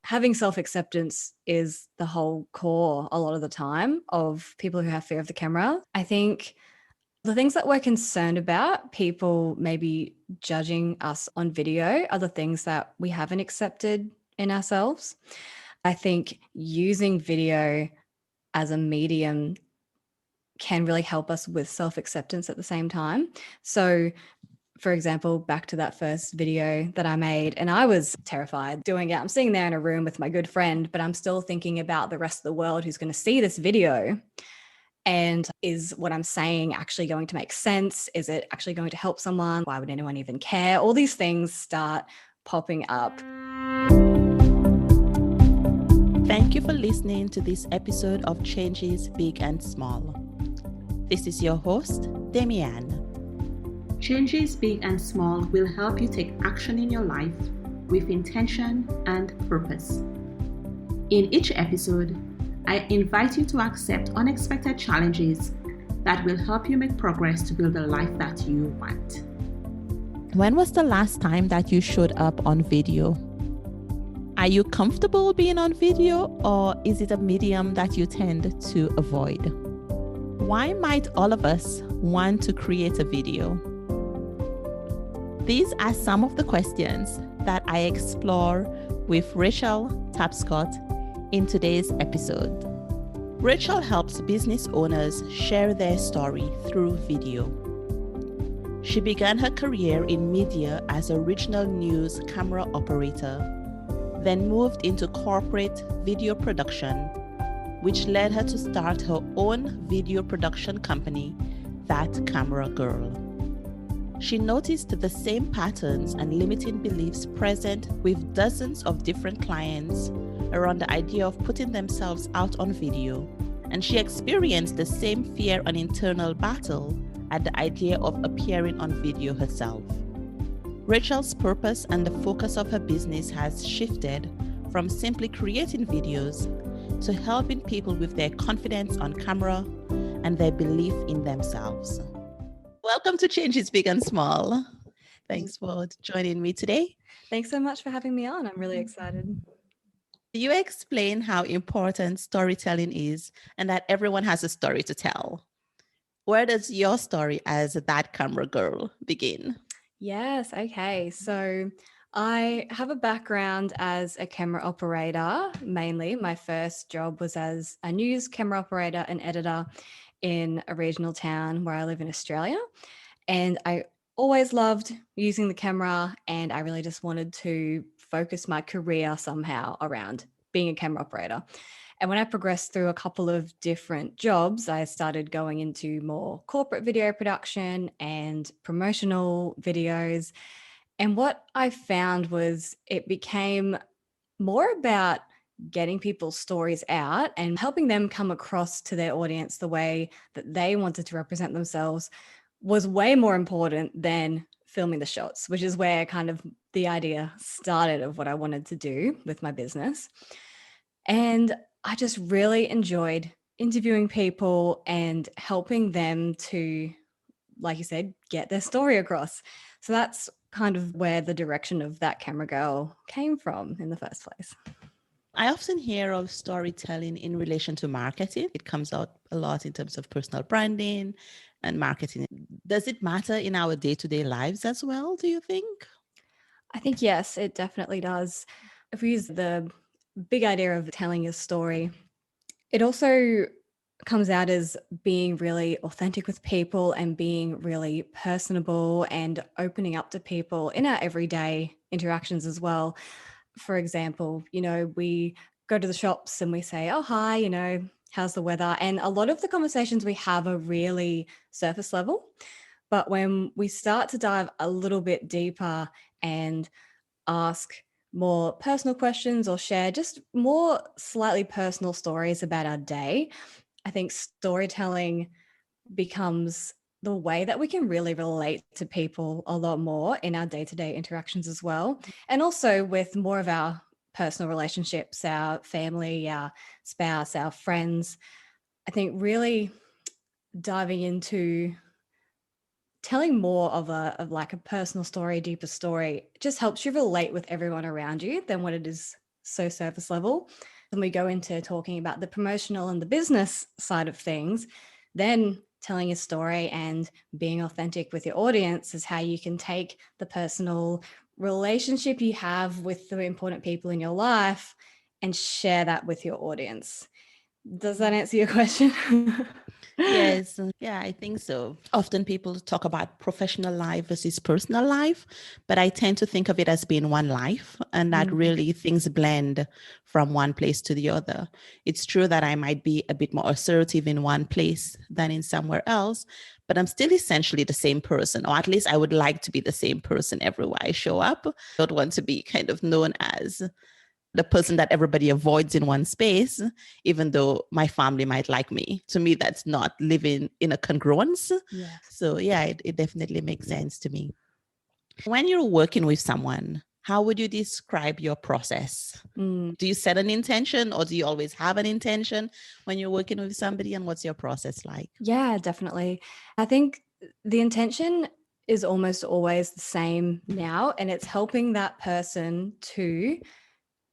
having self-acceptance is the whole core a lot of the time of people who have fear of the camera. I think the things that we're concerned about, people maybe judging us on video, are the things that we haven't accepted in ourselves. I think using video as a medium can really help us with self-acceptance at the same time. So, for example, back to that first video that I made, and I was terrified doing it. I'm sitting there in a room with my good friend, but I'm still thinking about the rest of the world who's going to see this video. And is what I'm saying actually going to make sense? Is it actually going to help someone? Why would anyone even care? All these things start popping up. Thank you for listening to this episode of Changes Big and Small. This is your host, Demianne. Changes Big and Small will help you take action in your life with intention and purpose. In each episode, I invite you to accept unexpected challenges that will help you make progress to build the life that you want. When was the last time that you showed up on video? Are you comfortable being on video, or is it a medium that you tend to avoid? Why might all of us want to create a video? These are some of the questions that I explore with Rachel Tapscott in today's episode. Rachel helps business owners share their story through video. She began her career in media as a regional news camera operator, then moved into corporate video production, which led her to start her own video production company, That Camera Girl. She noticed the same patterns and limiting beliefs present with dozens of different clients around the idea of putting themselves out on video, and she experienced the same fear and internal battle at the idea of appearing on video herself. Rachel's purpose and the focus of her business has shifted from simply creating videos to helping people with their confidence on camera and their belief in themselves. Welcome to Changes Big and Small. Thanks for joining me today. Thanks so much for having me on. I'm really excited. You explain how important storytelling is and that everyone has a story to tell. Where does your story as That Camera Girl begin? Yes, okay. So I have a background as a camera operator, mainly. My first job was as a news camera operator and editor in a regional town where I live in Australia. And I always loved using the camera, and I really just wanted to focus my career somehow around being a camera operator. And when I progressed through a couple of different jobs, I started going into more corporate video production and promotional videos. And what I found was it became more about getting people's stories out and helping them come across to their audience the way that they wanted to represent themselves was way more important than filming the shots, which is where kind of the idea started of what I wanted to do with my business. And I just really enjoyed interviewing people and helping them to, like you said, get their story across. So that's kind of where the direction of That Camera Girl came from in the first place. I often hear of storytelling in relation to marketing. It comes out a lot in terms of personal branding and marketing. Does it matter in our day-to-day lives as well, do you think? I think, yes, it definitely does. If we use the big idea of telling a story, it also comes out as being really authentic with people and being really personable and opening up to people in our everyday interactions as well. For example, we go to the shops and we say, oh, hi, how's the weather? And a lot of the conversations we have are really surface level. But when we start to dive a little bit deeper and ask more personal questions or share just more slightly personal stories about our day, I think storytelling becomes the way that we can really relate to people a lot more in our day-to-day interactions as well. And also with more of our personal relationships, our family, our spouse, our friends. I think really diving into telling more of like a personal story, deeper story, just helps you relate with everyone around you than what it is so surface level. When we go into talking about the promotional and the business side of things, then telling a story and being authentic with your audience is how you can take the personal relationship you have with the important people in your life and share that with your audience. Does that answer your question? Yes, yeah, I think so. Often people talk about professional life versus personal life, but I tend to think of it as being one life, and that really things blend from one place to the other. It's true that I might be a bit more assertive in one place than in somewhere else, but I'm still essentially the same person, or at least I would like to be the same person everywhere I show up. I don't want to be kind of known as the person that everybody avoids in one space, even though my family might like me. To me, that's not living in a congruence. Yes. So yeah, it definitely makes sense to me. When you're working with someone, how would you describe your process? Do you set an intention, or do you always have an intention when you're working with somebody, and what's your process like? Yeah, definitely. I think the intention is almost always the same now, and it's helping that person to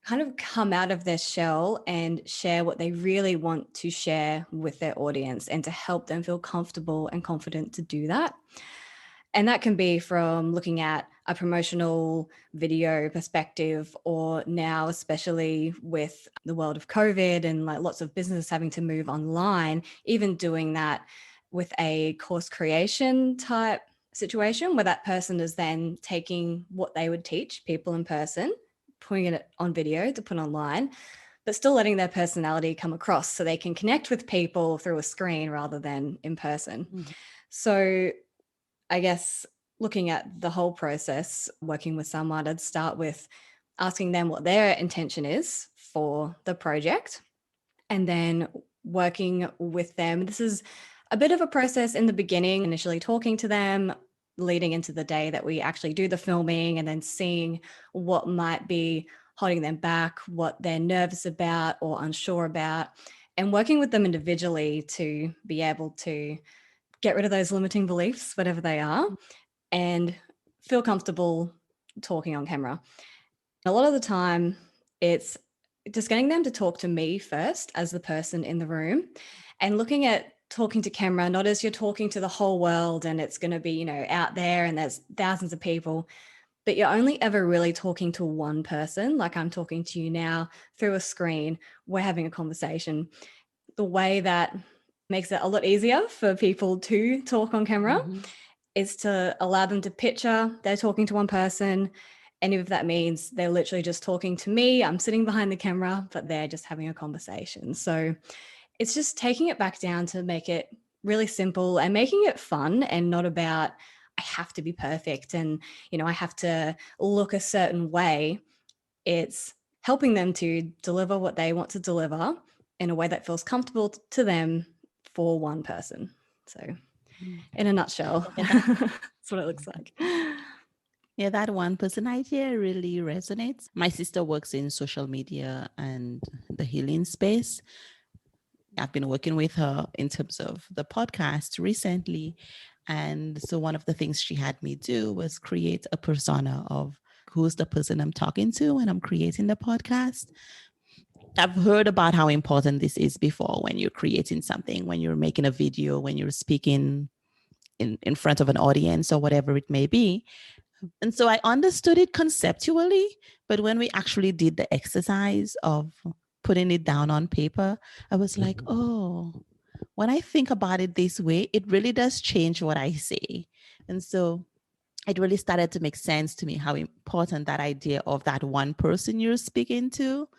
kind of come out of their shell and share what they really want to share with their audience, and to help them feel comfortable and confident to do that. And that can be from looking at a promotional video perspective, or now, especially with the world of COVID and like lots of businesses having to move online, even doing that with a course creation type situation where that person is then taking what they would teach people in person, putting it on video to put online, but still letting their personality come across so they can connect with people through a screen rather than in person. So I guess looking at the whole process, working with someone, I'd start with asking them what their intention is for the project, and then working with them. This is a bit of a process in the beginning, initially talking to them, leading into the day that we actually do the filming, and then seeing what might be holding them back, what they're nervous about or unsure about, and working with them individually to be able to get rid of those limiting beliefs, whatever they are, and feel comfortable talking on camera. A lot of the time, it's just getting them to talk to me first as the person in the room, and looking at talking to camera, not as you're talking to the whole world and it's going to be, out there and there's thousands of people, but you're only ever really talking to one person. Like I'm talking to you now through a screen, we're having a conversation. The way that makes it a lot easier for people to talk on camera is to allow them to picture they're talking to one person. And if that means they're literally just talking to me, I'm sitting behind the camera, but they're just having a conversation. So it's just taking it back down to make it really simple and making it fun, and not about I have to be perfect and, I have to look a certain way. It's helping them to deliver what they want to deliver in a way that feels comfortable to them for one person. So in a nutshell, that's what it looks like. Yeah, that one person idea really resonates. My sister works in social media and the healing space. I've been working with her in terms of the podcast recently. And so one of the things she had me do was create a persona of who's the person I'm talking to when I'm creating the podcast. I've heard about how important this is before, when you're creating something, when you're making a video, when you're speaking in front of an audience or whatever it may be. And so I understood it conceptually, but when we actually did the exercise of putting it down on paper, I was like, oh, when I think about it this way, it really does change what I say. And so it really started to make sense to me how important that idea of that one person you're speaking to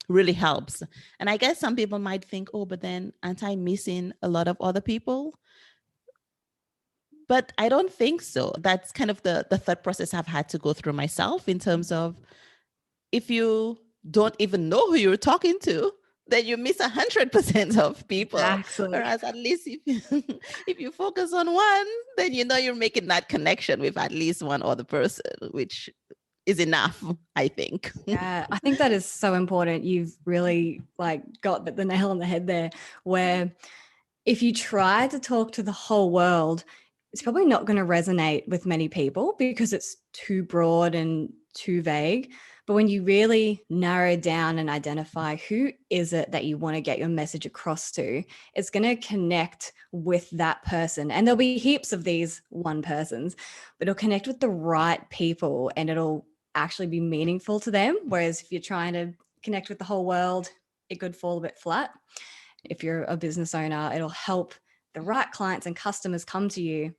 really helps. And I guess some people might think, oh, but then aren't I missing a lot of other people? But I don't think so. That's kind of the thought process I've had to go through myself, in terms of, if you don't even know who you're talking to, then you miss 100% of people. Exactly. Whereas at least if you focus on one, then you're making that connection with at least one other person, which is enough, I think. Yeah, I think that is so important. You've really got the nail on the head there, where if you try to talk to the whole world, it's probably not going to resonate with many people because it's too broad and too vague. But when you really narrow down and identify who is it that you want to get your message across to, it's going to connect with that person. And there'll be heaps of these one persons, but it'll connect with the right people and it'll actually be meaningful to them. Whereas if you're trying to connect with the whole world, it could fall a bit flat. If you're a business owner, it'll help the right clients and customers come to you,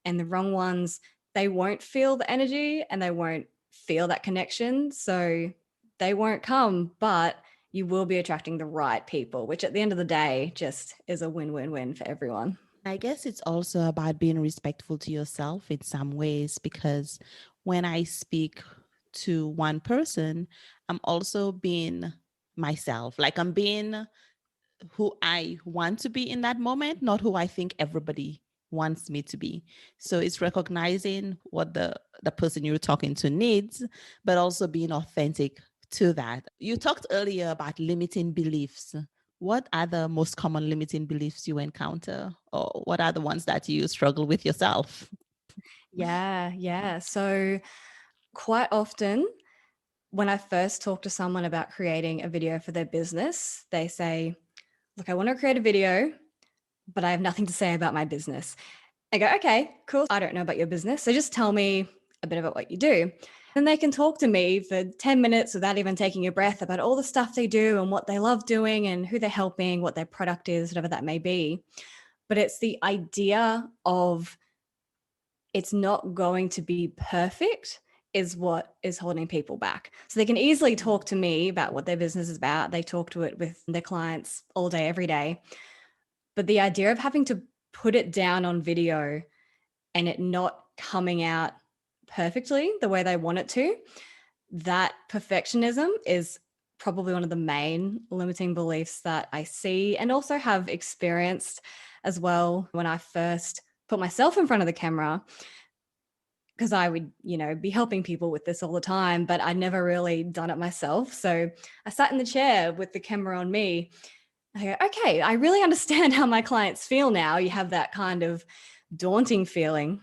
and the wrong ones, they won't feel the energy and they won't feel that connection. So they won't come, but you will be attracting the right people, which at the end of the day just is a win-win-win for everyone. I guess it's also about being respectful to yourself in some ways, because when I speak to one person, I'm also being myself. Like I'm being who I want to be in that moment, not who I think everybody wants me to be. So it's recognizing what the person you're talking to needs, but also being authentic to that. You talked earlier about limiting beliefs. What are the most common limiting beliefs you encounter, or what are the ones that you struggle with yourself? Yeah. So quite often when I first talk to someone about creating a video for their business, they say, look, I want to create a video, but I have nothing to say about my business. I go, okay, cool. I don't know about your business. So just tell me a bit about what you do. And they can talk to me for 10 minutes without even taking a breath about all the stuff they do and what they love doing and who they're helping, what their product is, whatever that may be. But it's the idea of it's not going to be perfect is what is holding people back. So they can easily talk to me about what their business is about. They talk to it with their clients all day, every day. But the idea of having to put it down on video and it not coming out perfectly the way they want it to, that perfectionism is probably one of the main limiting beliefs that I see and also have experienced as well when I first put myself in front of the camera, because I would, be helping people with this all the time, but I'd never really done it myself. So I sat in the chair with the camera on me. I go, okay, I really understand how my clients feel now. You have that kind of daunting feeling.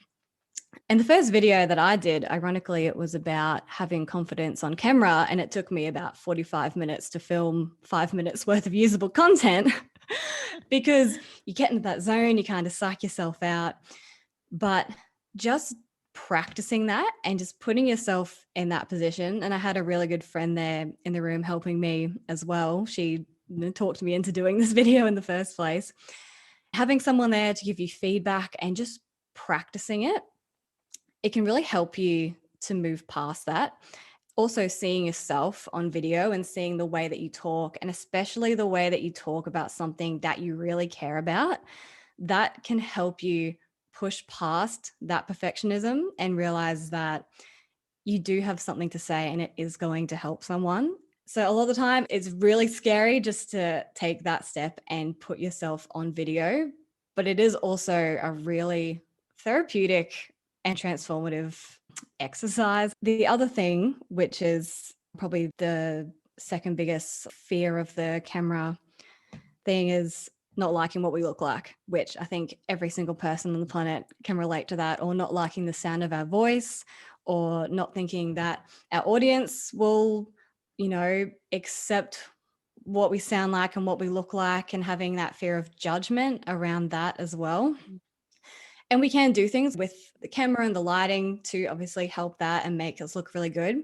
And the first video that I did, ironically, it was about having confidence on camera. And it took me about 45 minutes to film 5 minutes worth of usable content because you get into that zone, you kind of psych yourself out. But just practicing that and just putting yourself in that position. And I had a really good friend there in the room helping me as well. She talked me into doing this video in the first place. Having someone there to give you feedback and just practicing it can really help you to move past that. Also seeing yourself on video and seeing the way that you talk, and especially the way that you talk about something that you really care about, that can help you push past that perfectionism and realize that you do have something to say and it is going to help someone. So a lot of the time it's really scary just to take that step and put yourself on video, but it is also a really therapeutic and transformative exercise. The other thing, which is probably the second biggest fear of the camera thing, is not liking what we look like, which I think every single person on the planet can relate to that, or not liking the sound of our voice, or not thinking that our audience will, accept what we sound like and what we look like, and having that fear of judgment around that as well. And we can do things with the camera and the lighting to obviously help that and make us look really good.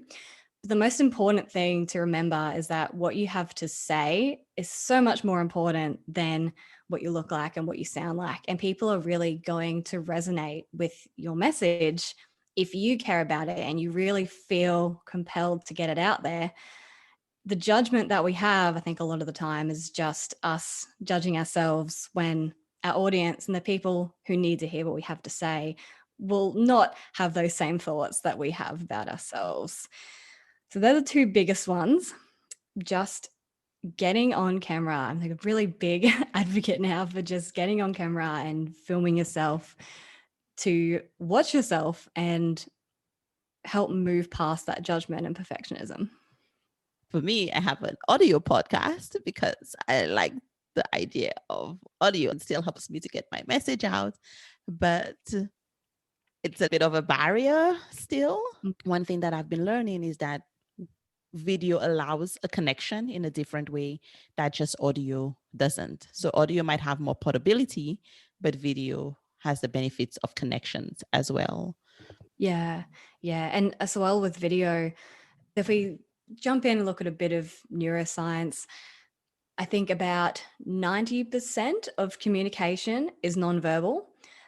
But the most important thing to remember is that what you have to say is so much more important than what you look like and what you sound like. And people are really going to resonate with your message if you care about it and you really feel compelled to get it out there. The judgment that we have, I think a lot of the time, is just us judging ourselves, when our audience and the people who need to hear what we have to say will not have those same thoughts that we have about ourselves. So they're the two biggest ones. Just getting on camera. I'm like a really big advocate now for just getting on camera and filming yourself to watch yourself and help move past that judgment and perfectionism. For me, I have an audio podcast because I like the idea of audio and still helps me to get my message out. But it's a bit of a barrier still. One thing that I've been learning is that video allows a connection in a different way that just audio doesn't. So audio might have more portability, but video has the benefits of connections as well. Yeah. Yeah. And as well with video, if we jump in and look at a bit of neuroscience, I think about 90% of communication is nonverbal.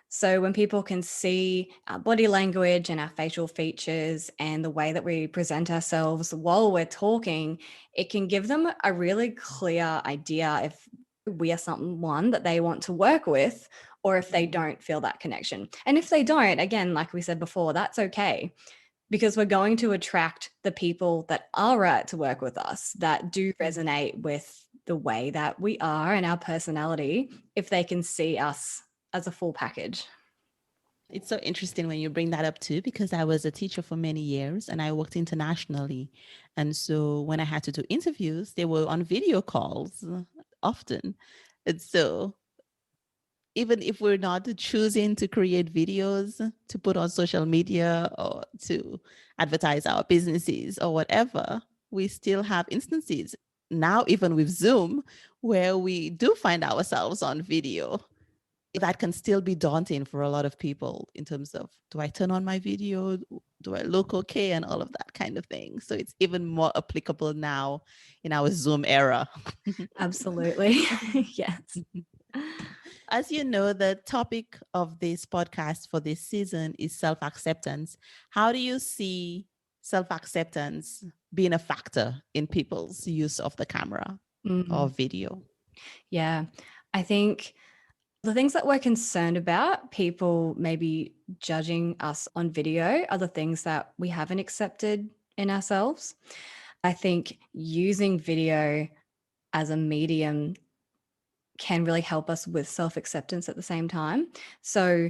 So when people can see our body language and our facial features and the way that we present ourselves while we're talking, it can give them a really clear idea if we are someone that they want to work with or if they don't feel that connection. And if they don't, again, like we said before, that's okay, because we're going to attract the people that are right to work with us, that do resonate with the way that we are and our personality, if they can see us as a full package. It's so interesting when you bring that up too, because I was a teacher for many years and I worked internationally. And so when I had to do interviews, they were on video calls often. And so even if we're not choosing to create videos to put on social media or to advertise our businesses or whatever, we still have instances now, even with Zoom, where we do find ourselves on video. That can still be daunting for a lot of people in terms of, do I turn on my video? Do I look okay? And all of that kind of thing. So it's even more applicable now in our Zoom era. Absolutely. Yes. As you know, the topic of this podcast for this season is self-acceptance. How do you see self-acceptance being a factor in people's use of the camera or video? Yeah. I think the things that we're concerned about, people maybe judging us on video, are the things that we haven't accepted in ourselves. I think using video as a medium can really help us with self-acceptance at the same time. So,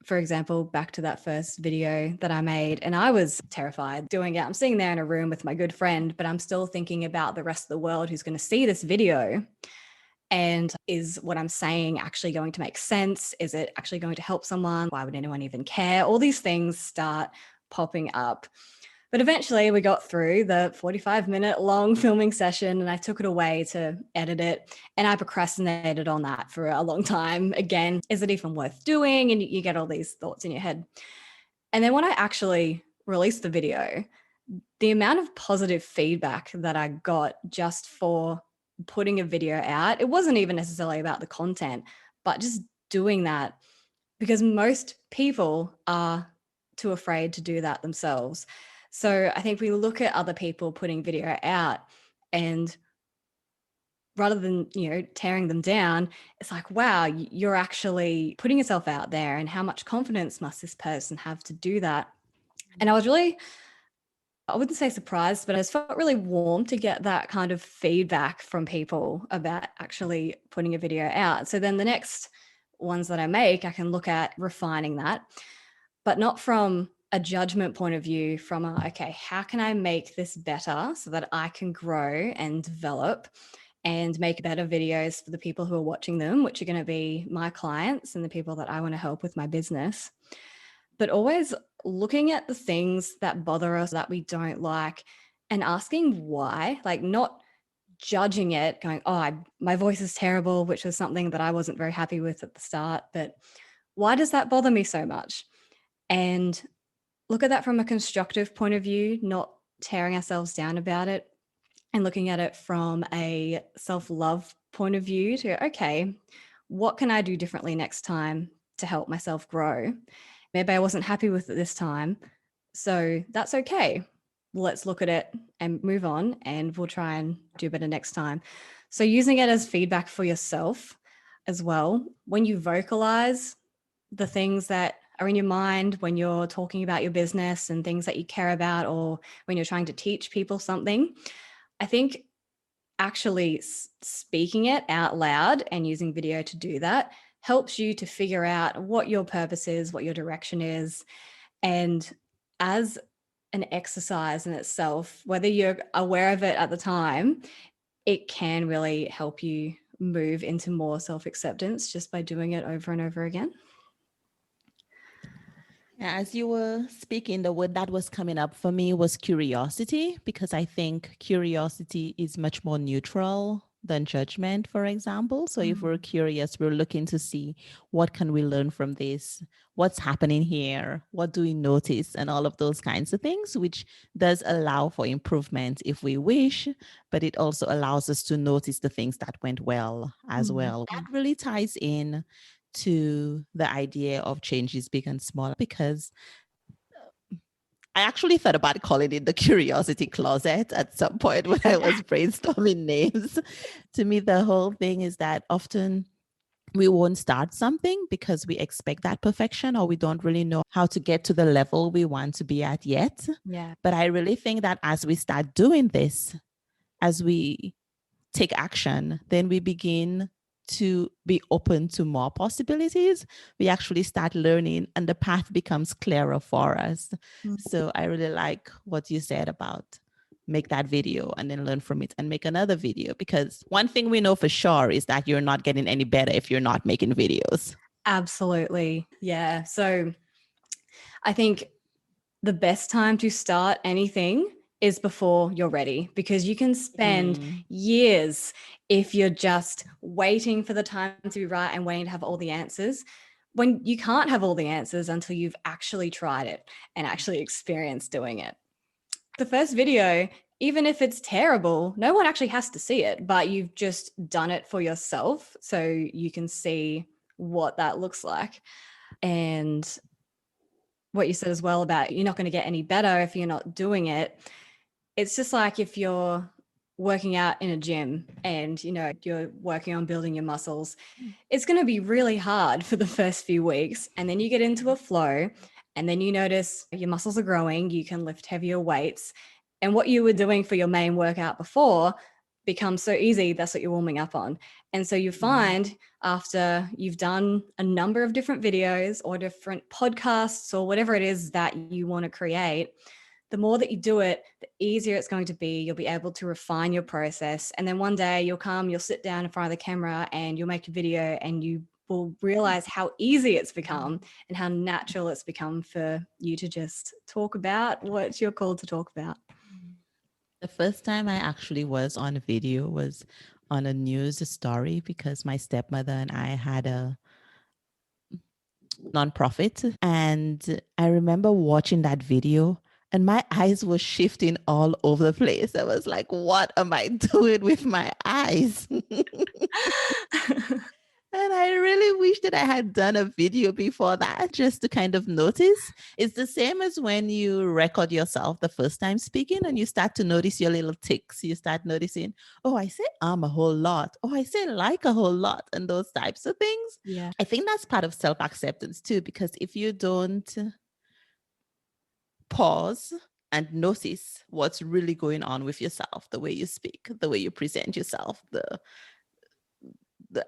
for example, back to that first video that I made, and I was terrified doing it. I'm sitting there in a room with my good friend, but I'm still thinking about the rest of the world who's going to see this video. And is what I'm saying actually going to make sense? Is it actually going to help someone? Why would anyone even care? All these things start popping up. But eventually we got through the 45-minute long filming session and I took it away to edit it. And I procrastinated on that for a long time. Again, is it even worth doing? And you get all these thoughts in your head. And then when I actually released the video, the amount of positive feedback that I got just for putting a video out, it wasn't even necessarily about the content, but just doing that, because most people are too afraid to do that themselves. So I think we look at other people putting video out, and rather than, tearing them down, it's like, wow, you're actually putting yourself out there, and how much confidence must this person have to do that? And I was really, I wouldn't say surprised, but I just felt really warm to get that kind of feedback from people about actually putting a video out. So then the next ones that I make, I can look at refining that, but not from a judgment point of view, from okay, how can I make this better so that I can grow and develop and make better videos for the people who are watching them, which are going to be my clients and the people that I want to help with my business. But always looking at the things that bother us, that we don't like, and asking why, like not judging it, going, oh, my voice is terrible, which was something that I wasn't very happy with at the start. But why does that bother me so much? And look at that from a constructive point of view, not tearing ourselves down about it, and looking at it from a self-love point of view to, okay, what can I do differently next time to help myself grow? Maybe I wasn't happy with it this time, so that's okay. Let's look at it and move on, and we'll try and do better next time. So using it as feedback for yourself as well, when you vocalize the things that are in your mind, when you're talking about your business and things that you care about, or when you're trying to teach people something, I think actually speaking it out loud and using video to do that helps you to figure out what your purpose is, what your direction is. And as an exercise in itself, whether you're aware of it at the time, it can really help you move into more self-acceptance just by doing it over and over again. As you were speaking, the word that was coming up for me was curiosity, because I think curiosity is much more neutral than judgment, for example. So if we're Mm. curious, we're looking to see what can we learn from this, what's happening here, what do we notice, and all of those kinds of things, which does allow for improvement if we wish, but it also allows us to notice the things that went well as Mm. well. That really ties in to the idea of change is big and small, because I actually thought about calling it the curiosity closet at some point when I was brainstorming names. To me, the whole thing is that often we won't start something because we expect that perfection, or we don't really know how to get to the level we want to be at yet. Yeah. But I really think that as we start doing this, as we take action, then we begin to be open to more possibilities. We actually start learning and the path becomes clearer for us. Mm. So I really like what you said about make that video and then learn from it and make another video, because one thing we know for sure is that you're not getting any better if you're not making videos. Absolutely. Yeah. So I think the best time to start anything is before you're ready, because you can spend Mm. years if you're just waiting for the time to be right and waiting to have all the answers, when you can't have all the answers until you've actually tried it and actually experienced doing it. The first video, even if it's terrible, no one actually has to see it, but you've just done it for yourself so you can see what that looks like. And what you said as well about you're not going to get any better if you're not doing it. It's just like if you're working out in a gym and you're working on building your muscles, it's going to be really hard for the first few weeks, and then you get into a flow, and then you notice your muscles are growing, you can lift heavier weights, and what you were doing for your main workout before becomes so easy. That's what you're warming up on. And so you find after you've done a number of different videos or different podcasts or whatever it is that you want to create, the more that you do it, the easier it's going to be. You'll be able to refine your process. And then one day you'll sit down in front of the camera and you'll make a video, and you will realize how easy it's become and how natural it's become for you to just talk about what you're called to talk about. The first time I actually was on video was on a news story, because my stepmother and I had a nonprofit. And I remember watching that video and my eyes were shifting all over the place. I was like, what am I doing with my eyes? And I really wish that I had done a video before that, just to kind of notice. It's the same as when you record yourself the first time speaking and you start to notice your little ticks. You start noticing, oh, I say a whole lot. Oh, I say like a whole lot, and those types of things. Yeah. I think that's part of self acceptance too, because if you don't pause and notice what's really going on with yourself, the way you speak, the way you present yourself, the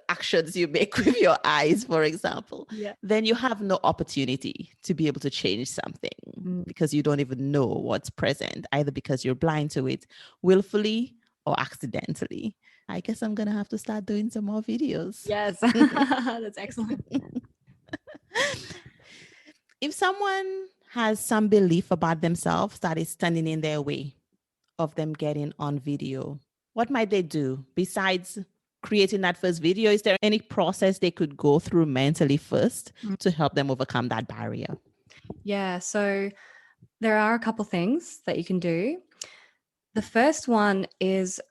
actions you make with your eyes, for example, Yeah. then you have no opportunity to be able to change something, because you don't even know what's present, either because you're blind to it willfully or accidentally. I guess I'm going to have to start doing some more videos. Yes. That's excellent. If someone has some belief about themselves that is standing in their way of them getting on video, what might they do besides creating that first video? Is there any process they could go through mentally first to help them overcome that barrier? Yeah. So there are a couple things that you can do. The first one is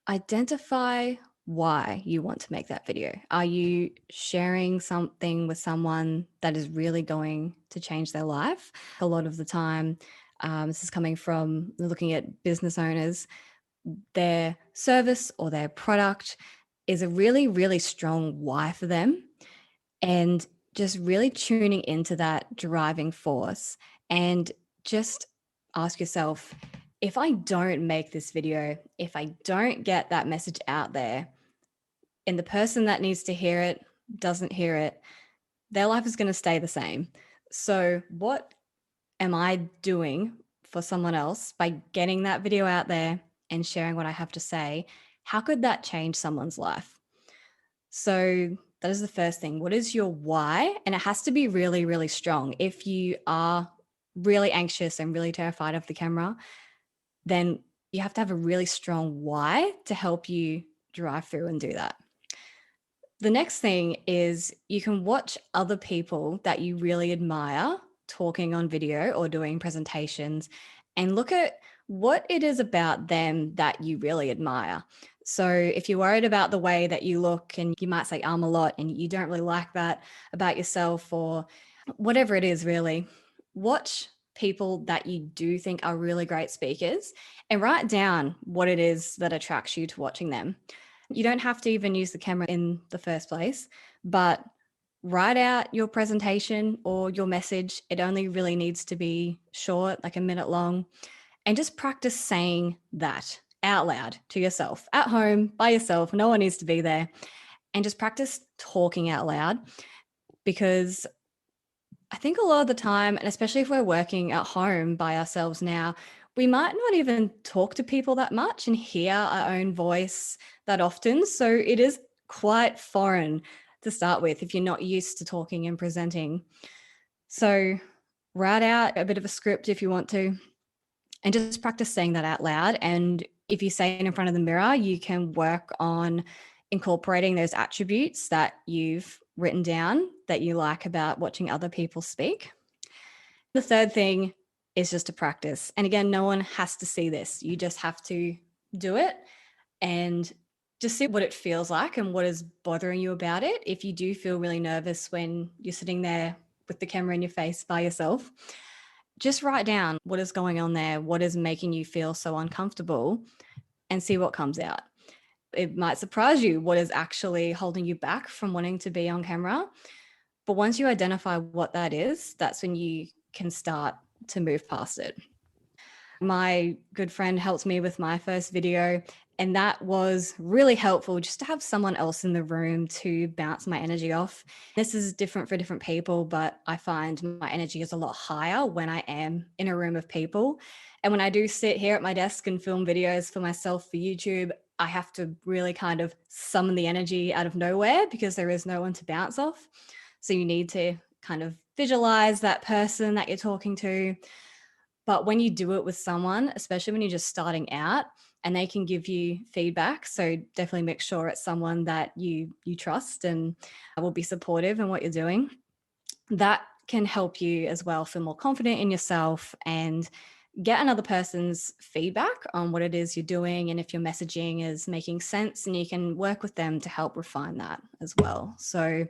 identify why you want to make that video. Are you sharing something with someone that is really going to change their life? A lot of the time, this is coming from looking at business owners, their service or their product is a really, really strong why for them. And just really tuning into that driving force, and just ask yourself, if I don't make this video, if I don't get that message out there, and the person that needs to hear it doesn't hear it, their life is going to stay the same. So what am I doing for someone else by getting that video out there and sharing what I have to say? How could that change someone's life? So That is the first thing. What is your why? And it has to be really, really strong. If you are really anxious and really terrified of the camera, then you have to have a really strong why to help you drive through and do that. The next thing is you can watch other people that you really admire talking on video or doing presentations and look at what it is about them that you really admire. So if you're worried about the way that you look and you might say a lot and you don't really like that about yourself or whatever it is really, watch people that you do think are really great speakers and write down what it is that attracts you to watching them. You don't have to even use the camera in the first place, but write out your presentation or your message. It only really needs to be short, like a minute long, and just practice saying that out loud to yourself at home by yourself. No one needs to be there. And just practice talking out loud, because I think a lot of the time, and especially if we're working at home by ourselves now, we might not even talk to people that much and hear our own voice that often. So it is quite foreign to start with if you're not used to talking and presenting. So write out a bit of a script if you want to, and just practice saying that out loud. And if you say it in front of the mirror, you can work on incorporating those attributes that you've written down that you like about watching other people speak. The third thing is just to practice. And again, no one has to see this. You just have to do it and just see what it feels like and what is bothering you about it. If you do feel really nervous when you're sitting there with the camera in your face by yourself, just write down what is going on there, what is making you feel so uncomfortable, and see what comes out. It might surprise you what is actually holding you back from wanting to be on camera. But once you identify what that is, that's when you can start to move past it. My good friend helped me with my first video, and that was really helpful just to have someone else in the room to bounce my energy off. This is different for different people, but I find my energy is a lot higher when I am in a room of people. And when I do sit here at my desk and film videos for myself for YouTube, I have to really kind of summon the energy out of nowhere because there is no one to bounce off. So you need to kind of visualize that person that you're talking to. But when you do it with someone, especially when you're just starting out, and they can give you feedback, so definitely make sure it's someone that you trust and will be supportive in what you're doing. That can help you as well feel more confident in yourself and get another person's feedback on what it is you're doing and if your messaging is making sense, and you can work with them to help refine that as well. So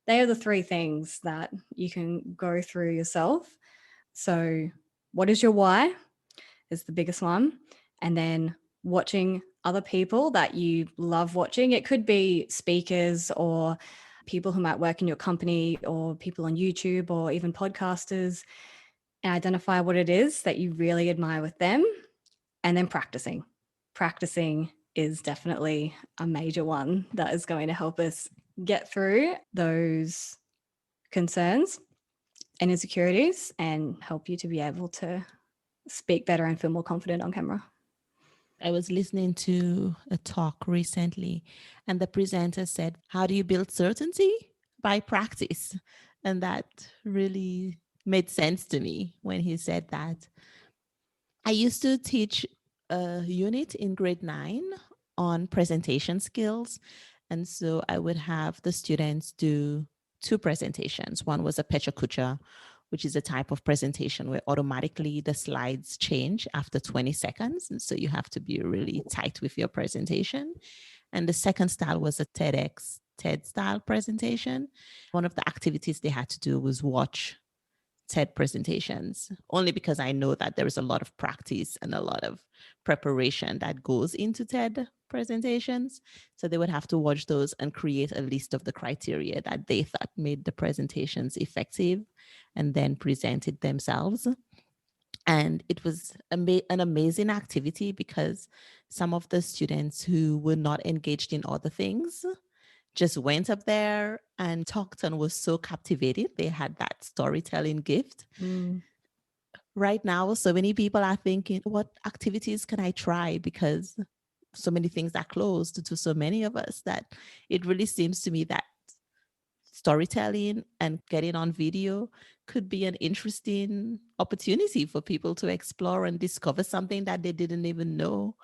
they are the three things that you can go through yourself. So what is your why is the biggest one. And then watching other people that you love watching. It could be speakers or people who might work in your company or people on YouTube or even podcasters, and identify what it is that you really admire with them. And then practicing. Practicing is definitely a major one that is going to help us get through those concerns and insecurities and help you to be able to speak better and feel more confident on camera. I was listening to a talk recently, and the presenter said, "How do you build certainty? By practice." And that really made sense to me when he said that. I used to teach a unit in grade 9 on presentation skills. And so I would have the students do 2 presentations. One was a pecha kucha, which is a type of presentation where automatically the slides change after 20 seconds. And so you have to be really tight with your presentation. And the second style was a TED style presentation. One of the activities they had to do was watch TED presentations, only because I know that there is a lot of practice and a lot of preparation that goes into TED presentations. So they would have to watch those and create a list of the criteria that they thought made the presentations effective and then present it themselves. And it was an amazing activity because some of the students who were not engaged in other things just went up there and talked and was so captivated. They had that storytelling gift. Right now, so many people are thinking, what activities can I try? Because so many things are closed to so many of us that it really seems to me that storytelling and getting on video could be an interesting opportunity for people to explore and discover something that they didn't even know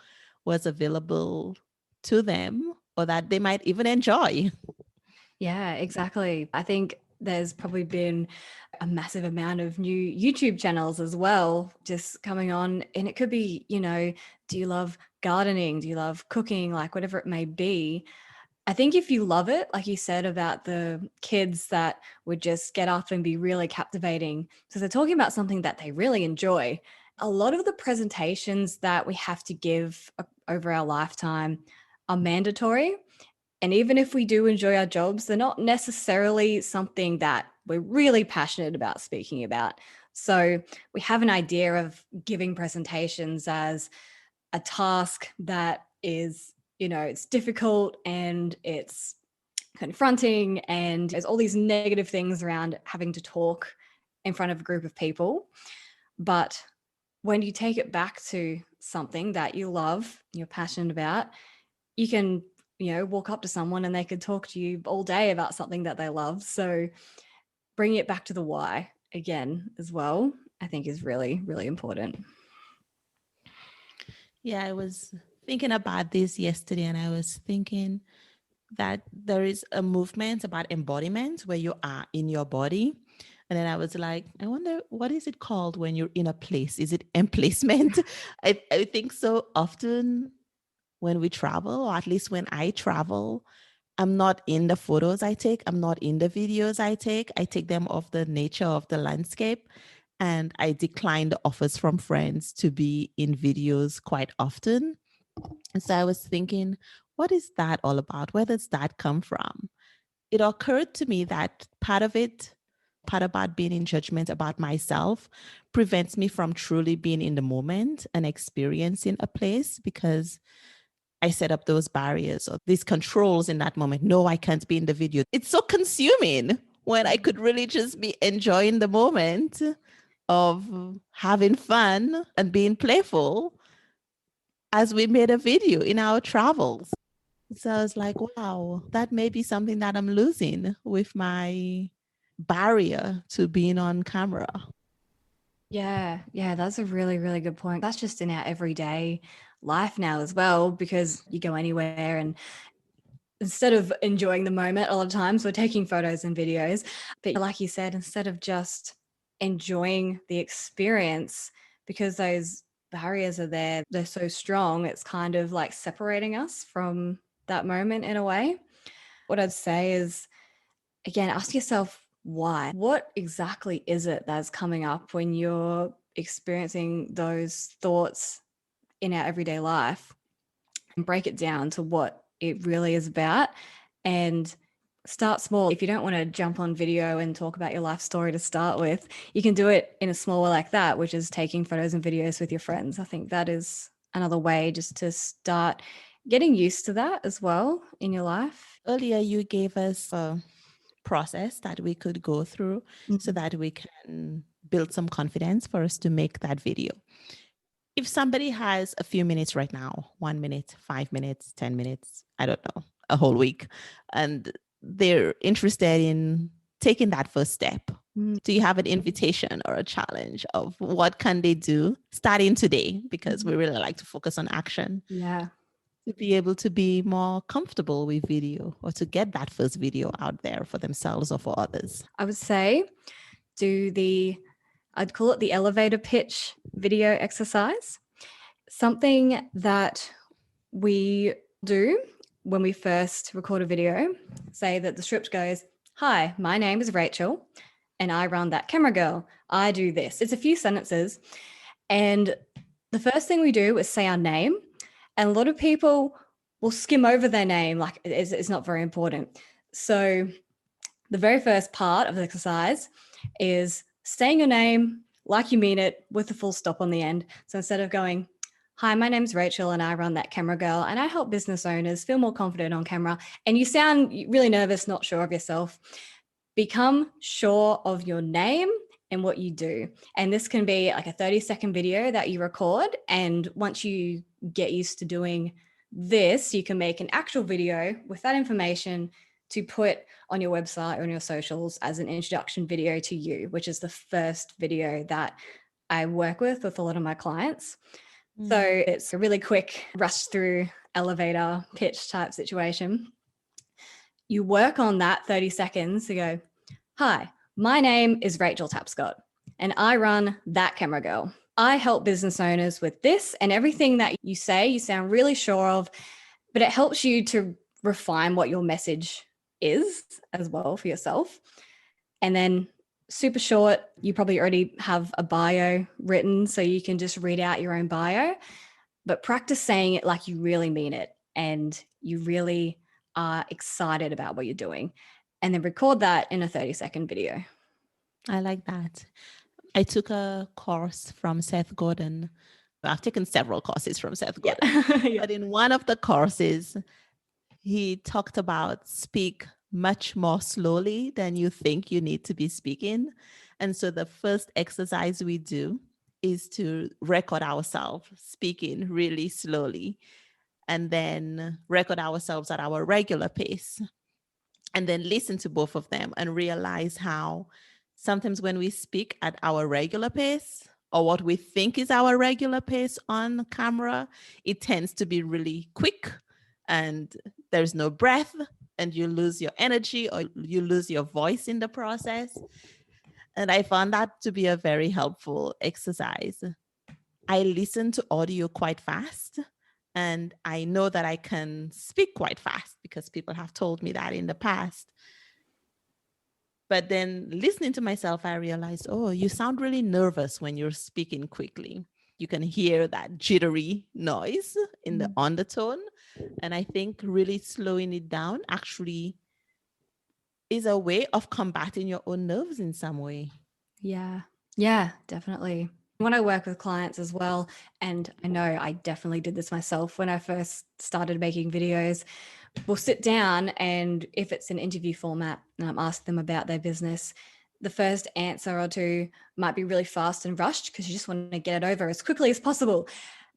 was available to them or that they might even enjoy. Yeah, exactly. I think there's probably been a massive amount of new YouTube channels as well, just coming on. And it could be, do you love gardening? Do you love cooking? Like whatever it may be. I think if you love it, like you said about the kids that would just get up and be really captivating, because they're talking about something that they really enjoy. A lot of the presentations that we have to give over our lifetime are mandatory. And even if we do enjoy our jobs, they're not necessarily something that we're really passionate about speaking about. So we have an idea of giving presentations as a task that is, it's difficult and it's confronting and there's all these negative things around having to talk in front of a group of people. But when you take it back to something that you love, you're passionate about, you can, walk up to someone and they could talk to you all day about something that they love. So bringing it back to the why again as well, I think is really, really important. Yeah, I was thinking about this yesterday and I was thinking that there is a movement about embodiment where you are in your body. And then I was like, I wonder, what is it called when you're in a place? Is it emplacement? I think so often when we travel, or at least when I travel, I'm not in the photos I take. I'm not in the videos I take. I take them of the nature of the landscape. And I decline the offers from friends to be in videos quite often. And so I was thinking, what is that all about? Where does that come from? It occurred to me that part about being in judgment about myself, prevents me from truly being in the moment and experiencing a place because I set up those barriers or these controls in that moment. No, I can't be in the video. It's so consuming when I could really just be enjoying the moment of having fun and being playful as we made a video in our travels. So I was like, wow, that may be something that I'm losing with my barrier to being on camera. Yeah, that's a really, really good point. That's just in our everyday life now as well, because you go anywhere and instead of enjoying the moment, a lot of times we're taking photos and videos. But like you said, instead of just enjoying the experience, because those barriers are there, they're so strong, it's kind of like separating us from that moment in a way. What I'd say is, again, ask yourself why. What exactly is it that's coming up when you're experiencing those thoughts in our everyday life? And break it down to what it really is about and start small. If you don't want to jump on video and talk about your life story to start with, you can do it in a small way like that, which is taking photos and videos with your friends. I think that is another way just to start getting used to that as well in your life. Earlier, you gave us a process that we could go through so that we can build some confidence for us to make that video. If somebody has a few minutes right now, 1 minute, 5 minutes, 10 minutes, I don't know, a whole week, and they're interested in taking that first step, do you have an invitation or a challenge of what can they do starting today? Because we really like to focus on action. Yeah. To be able to be more comfortable with video or to get that first video out there for themselves or for others. I would say I'd call it the elevator pitch video exercise. Something that we do when we first record a video, say that the script goes, "Hi, my name is Rachel and I run That Camera Girl. I do this." It's a few sentences. And the first thing we do is say our name. And a lot of people will skim over their name, like it's not very important. So the very first part of the exercise is saying your name like you mean it with a full stop on the end. So instead of going, "Hi, my name's Rachel and I run That Camera Girl and I help business owners feel more confident on camera," and you sound really nervous, not sure of yourself, become sure of your name and what you do. And this can be like a 30-second video that you record. And once you get used to doing this, you can make an actual video with that information to put on your website or on your socials as an introduction video to you, which is the first video that I work with a lot of my clients. So it's a really quick rush through elevator pitch type situation. You work on that 30 seconds to go, hi, my name is Rachel Tapscott and I run That Camera Girl. I help business owners with this, and everything that you say, you sound really sure of, but it helps you to refine what your message is as well for yourself. And then super short, you probably already have a bio written, so you can just read out your own bio, but practice saying it like you really mean it and you really are excited about what you're doing. And then record that in a 30-second video. I like that. I took a course from Seth Godin. I've taken several courses from Seth Godin. Yeah. But in one of the courses, he talked about speak much more slowly than you think you need to be speaking. And so the first exercise we do is to record ourselves speaking really slowly, and then record ourselves at our regular pace, and then listen to both of them and realize how sometimes when we speak at our regular pace, or what we think is our regular pace on camera, it tends to be really quick and there's no breath and you lose your energy or you lose your voice in the process. And I found that to be a very helpful exercise. I listen to audio quite fast, and I know that I can speak quite fast because people have told me that in the past. But then listening to myself, I realized, oh, you sound really nervous when you're speaking quickly. You can hear that jittery noise in the undertone. And I think really slowing it down actually is a way of combating your own nerves in some way. Yeah, definitely. When I work with clients as well, and I know I definitely did this myself when I first started making videos, we'll sit down, and if it's an interview format and I'm asking them about their business, the first answer or two might be really fast and rushed because you just want to get it over as quickly as possible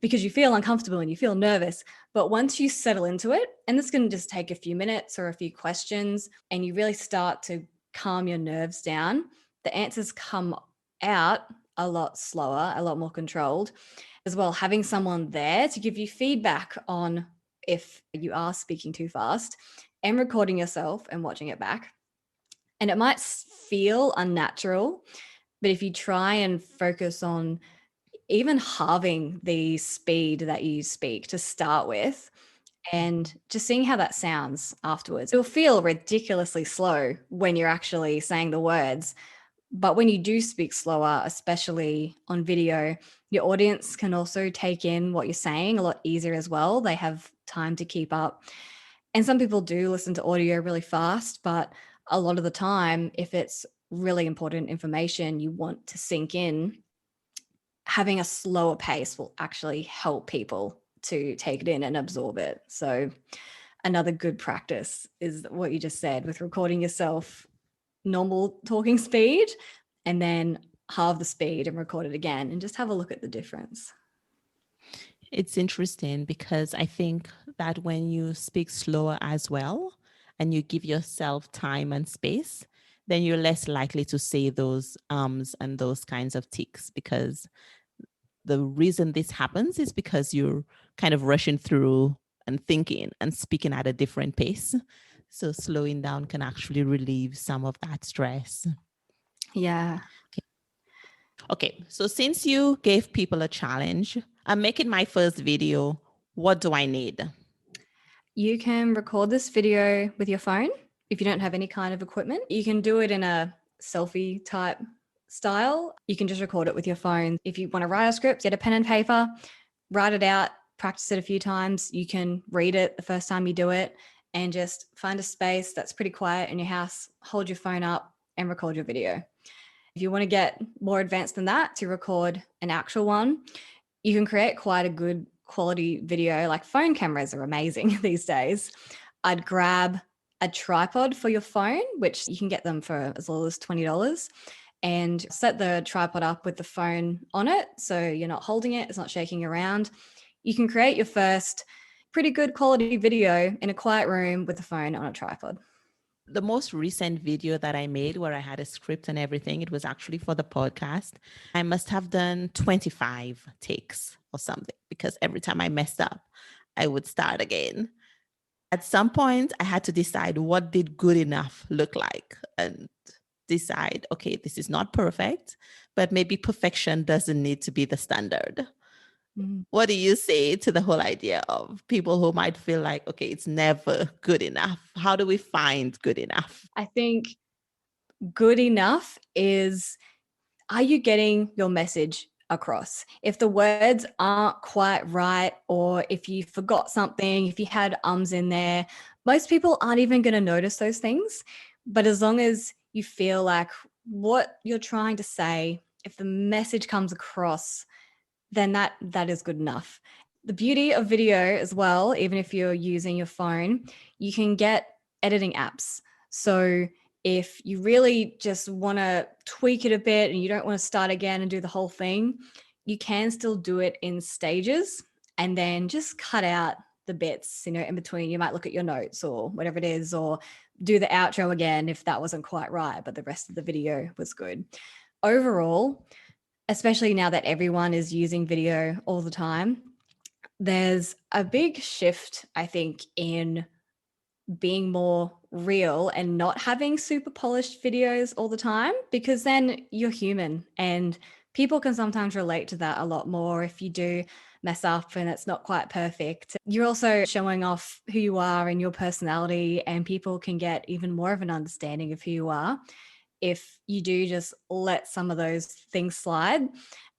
because you feel uncomfortable and you feel nervous. But once you settle into it, and it's going to just take a few minutes or a few questions, and you really start to calm your nerves down, the answers come out a lot slower, a lot more controlled. As well, having someone there to give you feedback on if you are speaking too fast, and recording yourself and watching it back. And it might feel unnatural, but if you try and focus on even halving the speed that you speak to start with, and just seeing how that sounds afterwards, it'll feel ridiculously slow when you're actually saying the words. But when you do speak slower, especially on video, your audience can also take in what you're saying a lot easier as well. They have time to keep up. And some people do listen to audio really fast, but a lot of the time, if it's really important information you want to sink in, having a slower pace will actually help people to take it in and absorb it. So another good practice is what you just said with recording yourself normal talking speed and then halve the speed and record it again and just have a look at the difference. It's interesting because I think that when you speak slower as well and you give yourself time and space, then you're less likely to say those ums and those kinds of tics, because the reason this happens is because you're kind of rushing through and thinking and speaking at a different pace. So slowing down can actually relieve some of that stress. Yeah. Okay, so since you gave people a challenge, I'm making my first video. What do I need? You can record this video with your phone if you don't have any kind of equipment. You can do it in a selfie type style. You can just record it with your phone. If you want to write a script, get a pen and paper, write it out, practice it a few times. You can read it the first time you do it and just find a space that's pretty quiet in your house, hold your phone up and record your video. If you want to get more advanced than that, to record an actual one, you can create quite a good quality video. Like phone cameras are amazing these days. I'd grab a tripod for your phone, which you can get them for as little as $20, and set the tripod up with the phone on it so you're not holding it, it's not shaking around. You can create your first pretty good quality video in a quiet room with the phone on a tripod. The most recent video that I made where I had a script and everything, it was actually for the podcast. I must have done 25 takes or something because every time I messed up, I would start again. At some point, I had to decide what did good enough look like and decide, okay, this is not perfect, but maybe perfection doesn't need to be the standard. What do you say to the whole idea of people who might feel like, okay, it's never good enough? How do we find good enough? I think good enough is, are you getting your message across? If the words aren't quite right, or if you forgot something, if you had ums in there, most people aren't even going to notice those things. But as long as you feel like what you're trying to say, if the message comes across, then that is good enough. The beauty of video as well, even if you're using your phone, you can get editing apps. So if you really just want to tweak it a bit and you don't want to start again and do the whole thing, you can still do it in stages and then just cut out the bits, in between. You might look at your notes or whatever it is, or do the outro again if that wasn't quite right, but the rest of the video was good. Overall, especially now that everyone is using video all the time, there's a big shift, I think, in being more real and not having super polished videos all the time, because then you're human and people can sometimes relate to that a lot more. If you do mess up and it's not quite perfect, you're also showing off who you are and your personality, and people can get even more of an understanding of who you are if you do just let some of those things slide.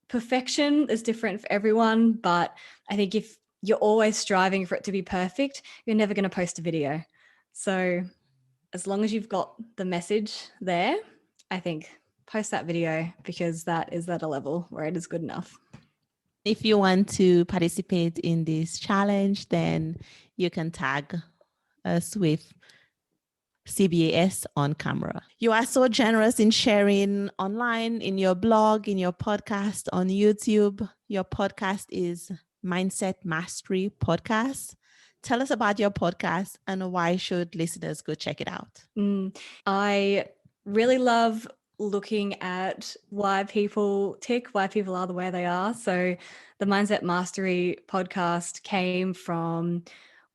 Perfection is different for everyone, but I think if you're always striving for it to be perfect, you're never going to post a video. So as long as you've got the message there, I think post that video, because that is at a level where it is good enough. If you want to participate in this challenge, then you can tag us with CBAS on camera. You are so generous in sharing online, in your blog, in your podcast, on YouTube. Your podcast is Mindset Mastery Podcast. Tell us about your podcast and why should listeners go check it out? I really love looking at why people tick, why people are the way they are. So the Mindset Mastery podcast came from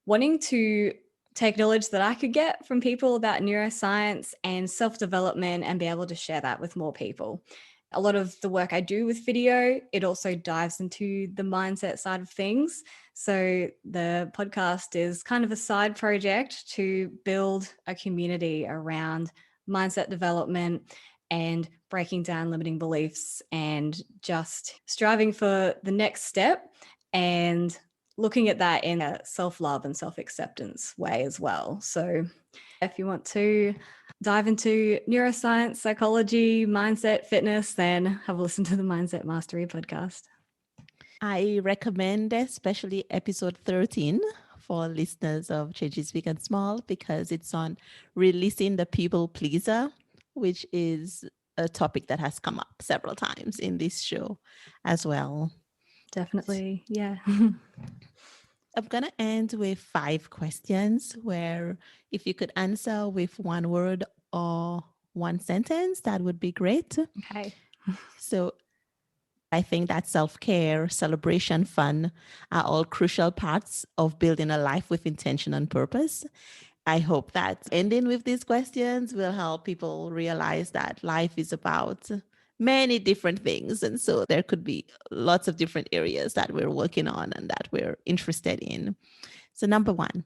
wanting to take knowledge that I could get from people about neuroscience and self-development and be able to share that with more people. A lot of the work I do with video, it also dives into the mindset side of things. So the podcast is kind of a side project to build a community around mindset development and breaking down limiting beliefs and just striving for the next step and looking at that in a self-love and self-acceptance way as well. So if you want to dive into neuroscience, psychology, mindset, fitness, then have a listen to the Mindset Mastery podcast. I recommend especially episode 13 for listeners of Changes Big and Small, because it's on releasing the people pleaser, which is a topic that has come up several times in this show as well. Definitely, yeah. I'm going to end with 5 questions where if you could answer with one word or one sentence, that would be great. Okay. So I think that self-care, celebration, fun are all crucial parts of building a life with intention and purpose. I hope that ending with these questions will help people realize that life is about many different things. And so there could be lots of different areas that we're working on and that we're interested in. So number 1,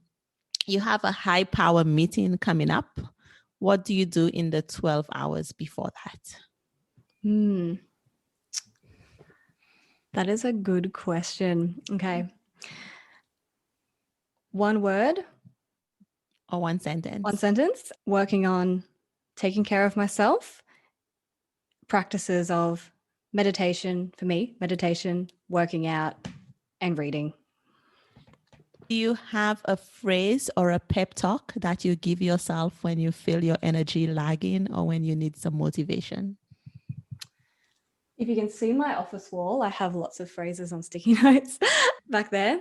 you have a high power meeting coming up. What do you do in the 12 hours before that? That is a good question. Okay. One word or one sentence? One sentence. Working on taking care of myself, practices of meditation for me, meditation, working out, and reading. Do you have a phrase or a pep talk that you give yourself when you feel your energy lagging or when you need some motivation? If you can see my office wall, I have lots of phrases on sticky notes back there.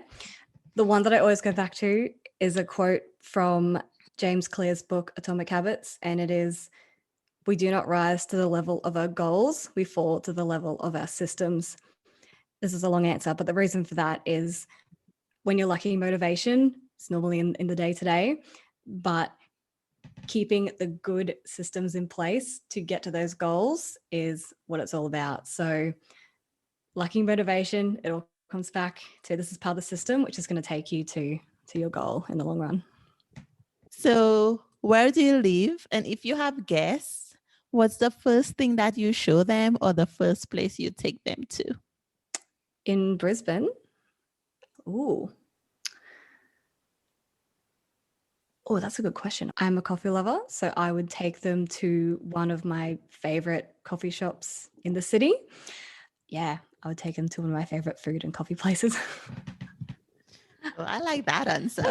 The one that I always go back to is a quote from James Clear's book, Atomic Habits, and it is, we do not rise to the level of our goals, we fall to the level of our systems. This is a long answer, but the reason for that is when you're lacking motivation, it's normally in the day-to-day, but keeping the good systems in place to get to those goals is what it's all about. So lacking motivation, it all comes back to this is part of the system, which is going to take you to your goal in the long run. So where do you live? And if you have guests, what's the first thing that you show them or the first place you take them to? In Brisbane? Oh, that's a good question. I'm a coffee lover, so I would take them to one of my favorite coffee shops in the city. Yeah, I would take them to one of my favorite food and coffee places. Oh, I like that answer.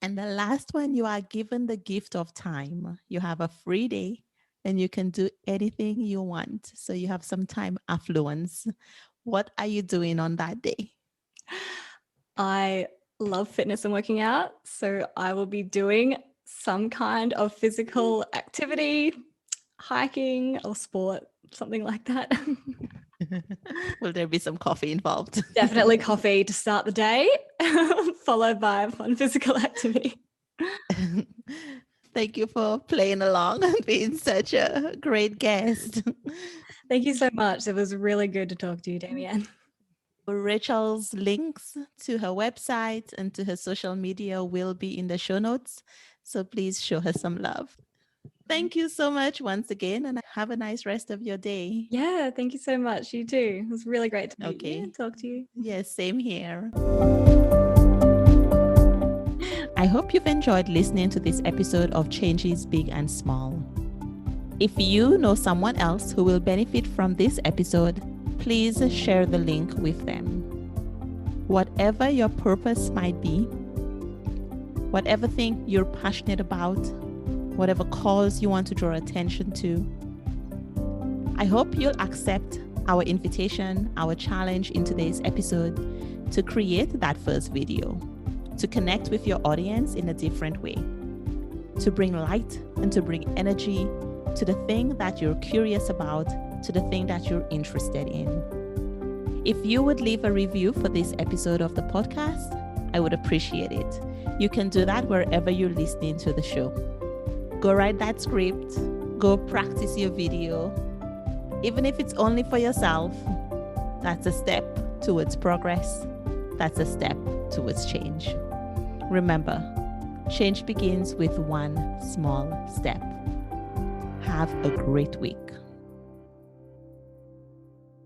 And the last one, you are given the gift of time. You have a free day and you can do anything you want. So you have some time affluence. What are you doing on that day? I love fitness and working out, so I will be doing some kind of physical activity, hiking or sport, something like that. Will there be some coffee involved? Definitely coffee to start the day, followed by a fun physical activity. Thank you for playing along and being such a great guest. Thank you so much. It was really good to talk to you, Damian. Rachel's links to her website and to her social media will be in the show notes. So please show her some love. Thank you so much once again, and have a nice rest of your day. Yeah, thank you so much. You too. It was really great to meet you and talk to you. Yes, same here. I hope you've enjoyed listening to this episode of Changes Big and Small. If you know someone else who will benefit from this episode, please share the link with them. Whatever your purpose might be, whatever thing you're passionate about, whatever cause you want to draw attention to, I hope you'll accept our invitation, our challenge in today's episode to create that first video, to connect with your audience in a different way, to bring light and to bring energy to the thing that you're curious about, to the thing that you're interested in. If you would leave a review for this episode of the podcast, I would appreciate it. You can do that wherever you're listening to the show. Go write that script, go practice your video. Even if it's only for yourself, that's a step towards progress. That's a step towards change. Remember, change begins with one small step. Have a great week.